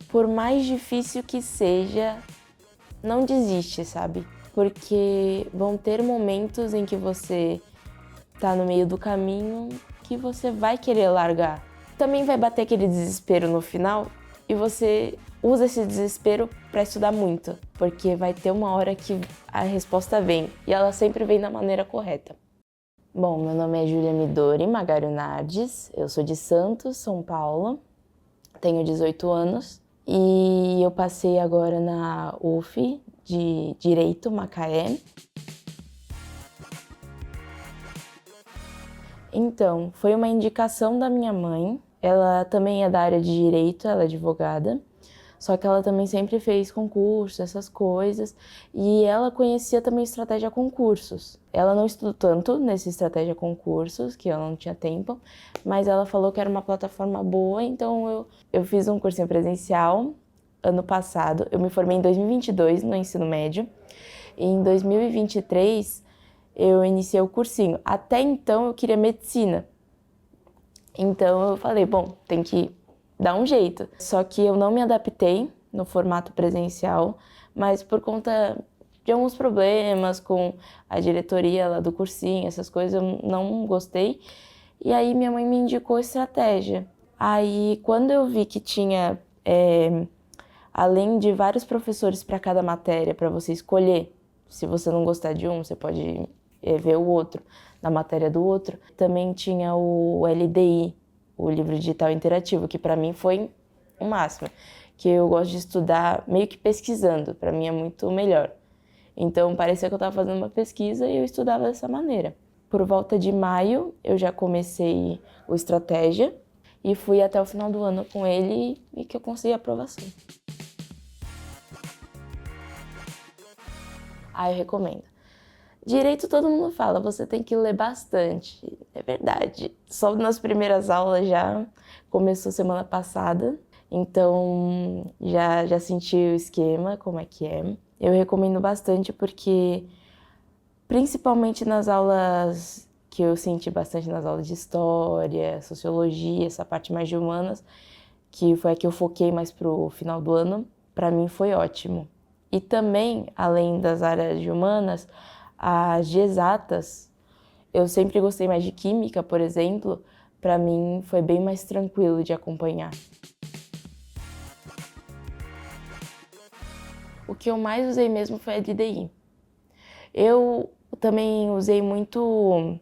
Por mais difícil que seja, não desiste, sabe? Porque vão ter momentos em que você tá no meio do caminho que você vai querer largar. Também vai bater aquele desespero no final e você usa esse desespero para estudar muito, porque vai ter uma hora que a resposta vem e ela sempre vem da maneira correta. Bom, meu nome é Júlia Midori Magario Nardes, eu sou de Santos, São Paulo, tenho 18 anos e eu passei agora na UF de Direito Macaé. Então, foi uma indicação da minha mãe. Ela também é da área de direito, ela é advogada, só que ela também sempre fez concurso, essas coisas, e ela conhecia também estratégia concursos. Ela não estudou tanto nesse estratégia concursos, que ela não tinha tempo, mas ela falou que era uma plataforma boa, então eu fiz um cursinho presencial ano passado. Eu me formei em 2022 no ensino médio, e em 2023 eu iniciei o cursinho. Até então eu queria medicina. Então eu falei, bom, tem que dar um jeito. Só que eu não me adaptei no formato presencial, mas por conta de alguns problemas com a diretoria lá do cursinho, essas coisas, eu não gostei. E aí minha mãe me indicou estratégia. Aí quando eu vi que tinha, além de vários professores para cada matéria, para você escolher, se você não gostar de um, você pode ver o outro, na matéria do outro. Também tinha o LDI, o livro digital interativo, que para mim foi o máximo, que eu gosto de estudar meio que pesquisando, para mim é muito melhor. Então parecia que eu estava fazendo uma pesquisa e eu estudava dessa maneira. Por volta de maio eu já comecei o Estratégia e fui até o final do ano com ele e que eu consegui a aprovação. Eu recomendo. Direito todo mundo fala, você tem que ler bastante, é verdade. Só nas primeiras aulas já começou semana passada, então já senti o esquema, como é que é. Eu recomendo bastante porque, principalmente nas aulas que eu senti bastante nas aulas de história, sociologia, essa parte mais de humanas, que foi a que eu foquei mais pro final do ano, para mim foi ótimo. E também, além das áreas de humanas, as de exatas, eu sempre gostei mais de química, por exemplo, para mim foi bem mais tranquilo de acompanhar. O que eu mais usei mesmo foi a de DI. Eu também usei muito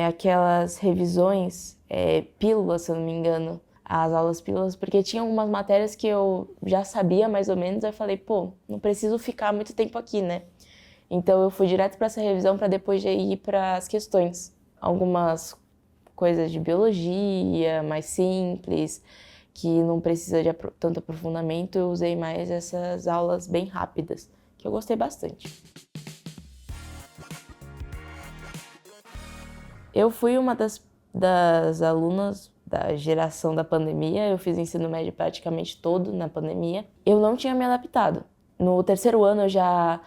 aquelas revisões, pílulas, se eu não me engano, as aulas pílulas, porque tinha algumas matérias que eu já sabia mais ou menos, aí eu falei, pô, não preciso ficar muito tempo aqui, né? Então eu fui direto para essa revisão para depois já ir para as questões. Algumas coisas de biologia, mais simples, que não precisa de tanto aprofundamento, eu usei mais essas aulas bem rápidas, que eu gostei bastante. Eu fui uma das alunas da geração da pandemia, eu fiz o ensino médio praticamente todo na pandemia. Eu não tinha me adaptado. No terceiro ano eu já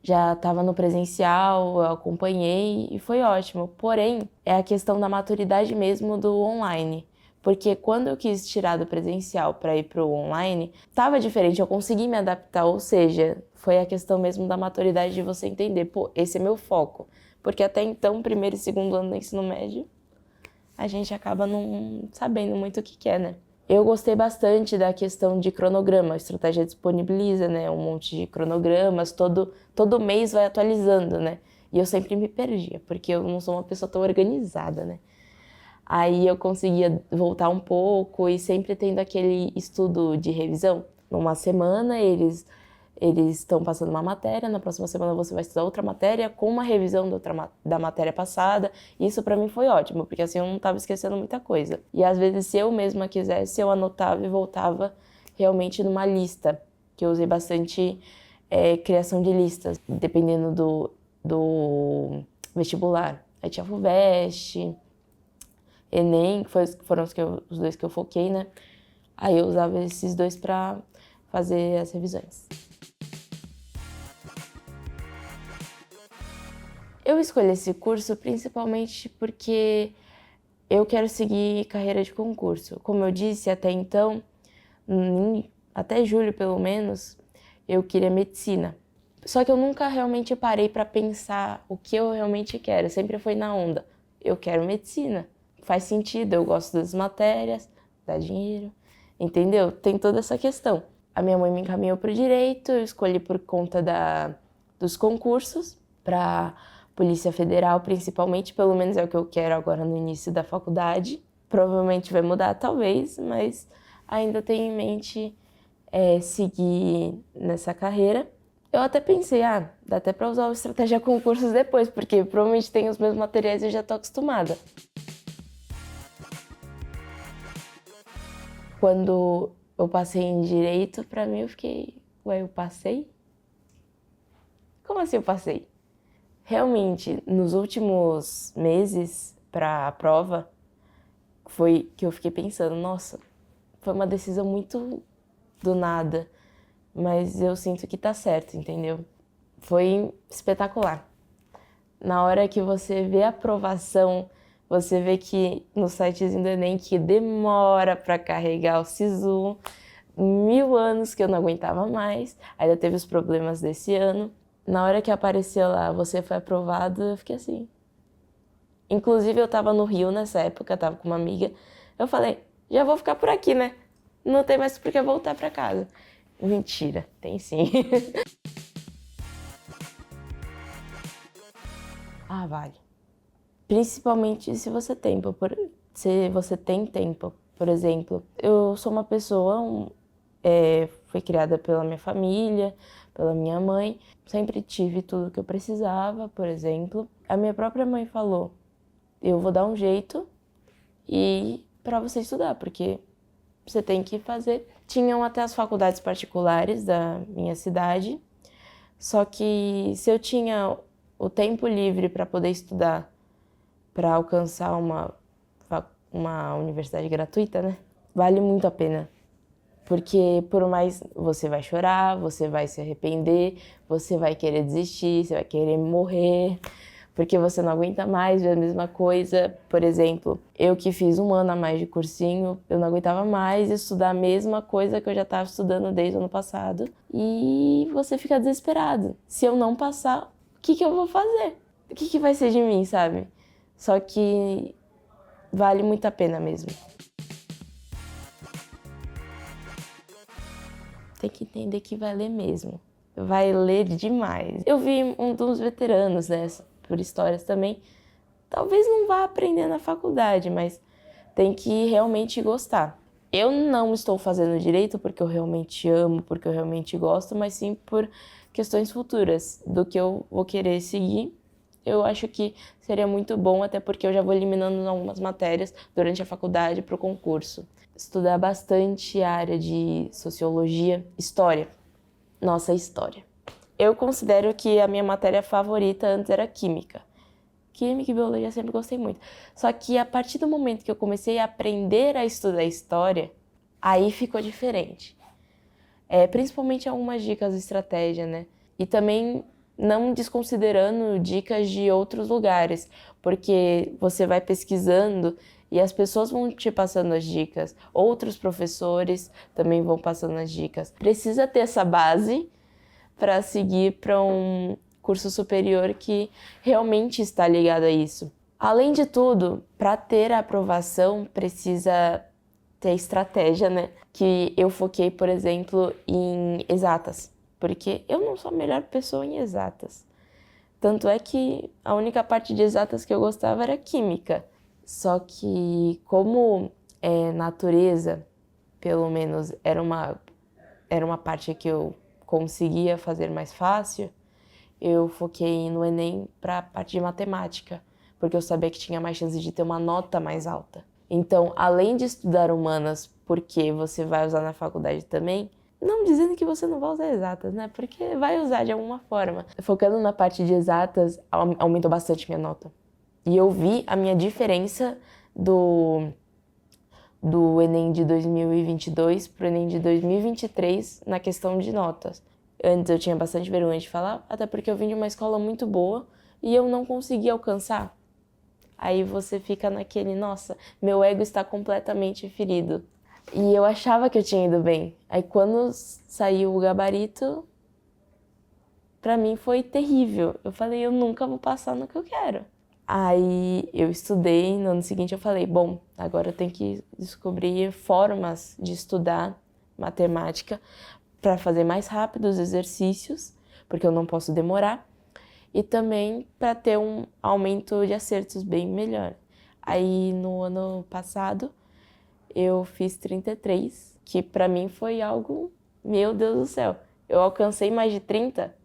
estava no presencial, eu acompanhei e foi ótimo. Porém, é a questão da maturidade mesmo do online. Porque quando eu quis tirar do presencial para ir para o online, estava diferente, eu consegui me adaptar, ou seja, foi a questão mesmo da maturidade de você entender, pô, esse é meu foco. Porque até então, primeiro e segundo ano do ensino médio, a gente acaba não sabendo muito o que quer, né? Eu gostei bastante da questão de cronograma, a estratégia disponibiliza, né, um monte de cronogramas, todo mês vai atualizando, né? E eu sempre me perdia, porque eu não sou uma pessoa tão organizada, né? Aí eu conseguia voltar um pouco e sempre tendo aquele estudo de revisão. Numa semana eles estão passando uma matéria, na próxima semana você vai estudar outra matéria com uma revisão da matéria passada. Isso para mim foi ótimo, porque assim eu não estava esquecendo muita coisa. E às vezes se eu mesma quisesse, eu anotava e voltava realmente numa lista, que eu usei bastante criação de listas, dependendo do vestibular. Aí tinha FUVEST, Enem, que foram os dois que eu foquei, né? Aí eu usava esses dois para fazer as revisões. Eu escolhi esse curso principalmente porque eu quero seguir carreira de concurso. Como eu disse, até então, até julho pelo menos, eu queria medicina. Só que eu nunca realmente parei para pensar o que eu realmente quero, sempre foi na onda. Eu quero medicina, faz sentido, eu gosto das matérias, dá dinheiro, entendeu? Tem toda essa questão. A minha mãe me encaminhou para o direito, eu escolhi por conta dos concursos, para Polícia Federal principalmente, pelo menos é o que eu quero agora no início da faculdade. Provavelmente vai mudar, talvez, mas ainda tenho em mente seguir nessa carreira. Eu até pensei, dá até para usar o Estratégia Concursos depois, porque provavelmente tem os mesmos materiais e eu já tô acostumada. Quando eu passei em Direito, pra mim eu fiquei, eu passei? Como assim eu passei? Realmente, nos últimos meses para a prova, foi que eu fiquei pensando, nossa, foi uma decisão muito do nada, mas eu sinto que tá certo, entendeu? Foi espetacular. Na hora que você vê a aprovação, você vê que no sitezinho do Enem que demora para carregar o SISU, 1000 anos que eu não aguentava mais, ainda teve os problemas desse ano. Na hora que apareceu lá, você foi aprovado, eu fiquei assim. Inclusive eu tava no Rio nessa época, tava com uma amiga, eu falei, já vou ficar por aqui, né? Não tem mais por que voltar para casa. Mentira, tem sim. Vale. Principalmente se você tem tempo. Por exemplo, eu sou uma pessoa, fui criada pela minha família, pela minha mãe, sempre tive tudo que eu precisava, por exemplo. A minha própria mãe falou, eu vou dar um jeito e para você estudar, porque você tem que fazer. Tinham até as faculdades particulares da minha cidade, só que se eu tinha o tempo livre para poder estudar, para alcançar uma universidade gratuita, né? Vale muito a pena. Porque por mais você vai chorar, você vai se arrepender, você vai querer desistir, você vai querer morrer, porque você não aguenta mais ver a mesma coisa. Por exemplo, eu que fiz 1 ano a mais de cursinho, eu não aguentava mais estudar a mesma coisa que eu já estava estudando desde o ano passado. E você fica desesperado. Se eu não passar, o que eu vou fazer? O que vai ser de mim, sabe? Só que vale muito a pena mesmo. Tem que entender que vai ler mesmo. Vai ler demais. Eu vi um dos veteranos, né, por histórias também. Talvez não vá aprender na faculdade, mas tem que realmente gostar. Eu não estou fazendo direito porque eu realmente amo, porque eu realmente gosto, mas sim por questões futuras do que eu vou querer seguir. Eu acho que seria muito bom, até porque eu já vou eliminando algumas matérias durante a faculdade para o concurso. Estudar bastante a área de sociologia, história. Nossa, história. Eu considero que a minha matéria favorita antes era química. Química e biologia eu sempre gostei muito. Só que a partir do momento que eu comecei a aprender a estudar história, aí ficou diferente. Principalmente algumas dicas de estratégia, né? E também não desconsiderando dicas de outros lugares, porque você vai pesquisando e as pessoas vão te passando as dicas, outros professores também vão passando as dicas. Precisa ter essa base para seguir para um curso superior que realmente está ligado a isso. Além de tudo, para ter a aprovação precisa ter estratégia, né? Que eu foquei, por exemplo, em exatas, porque eu não sou a melhor pessoa em exatas. Tanto é que a única parte de exatas que eu gostava era química. Só que como natureza, pelo menos, era uma parte que eu conseguia fazer mais fácil, eu foquei no Enem para a parte de matemática, porque eu sabia que tinha mais chance de ter uma nota mais alta. Então, além de estudar humanas, porque você vai usar na faculdade também, não dizendo que você não vai usar exatas, né? Porque vai usar de alguma forma. Focando na parte de exatas, aumentou bastante minha nota. E eu vi a minha diferença do Enem de 2022 para o Enem de 2023 na questão de notas. Antes eu tinha bastante vergonha de falar, até porque eu vim de uma escola muito boa e eu não conseguia alcançar. Aí você fica naquele, nossa, meu ego está completamente ferido. E eu achava que eu tinha ido bem. Aí quando saiu o gabarito, pra mim foi terrível. Eu falei, eu nunca vou passar no que eu quero. Aí eu estudei, no ano seguinte eu falei, bom, agora eu tenho que descobrir formas de estudar matemática para fazer mais rápido os exercícios, porque eu não posso demorar, e também para ter um aumento de acertos bem melhor. Aí no ano passado eu fiz 33, que para mim foi algo, meu Deus do céu, eu alcancei mais de 30?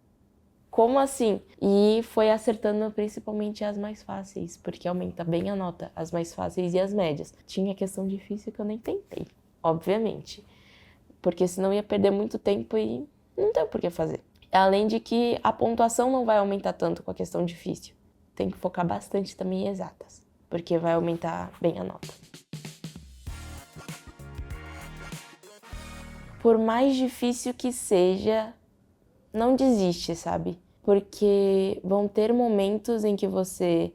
Como assim? E foi acertando principalmente as mais fáceis, porque aumenta bem a nota, as mais fáceis e as médias. Tinha questão difícil que eu nem tentei, obviamente, porque senão ia perder muito tempo e não tem por que fazer. Além de que a pontuação não vai aumentar tanto com a questão difícil. Tem que focar bastante também em exatas, porque vai aumentar bem a nota. Por mais difícil que seja, não desiste, sabe? Porque vão ter momentos em que você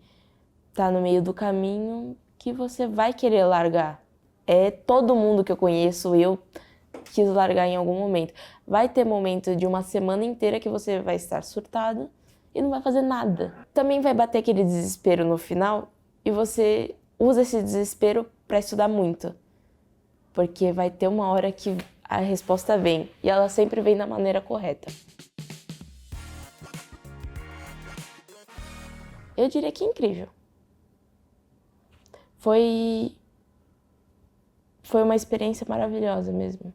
tá no meio do caminho que você vai querer largar. É todo mundo que eu conheço, eu quis largar em algum momento. Vai ter momento de uma semana inteira que você vai estar surtado e não vai fazer nada. Também vai bater aquele desespero no final e você usa esse desespero para estudar muito. Porque vai ter uma hora que a resposta vem e ela sempre vem da maneira correta. Eu diria que é incrível. Foi uma experiência maravilhosa mesmo.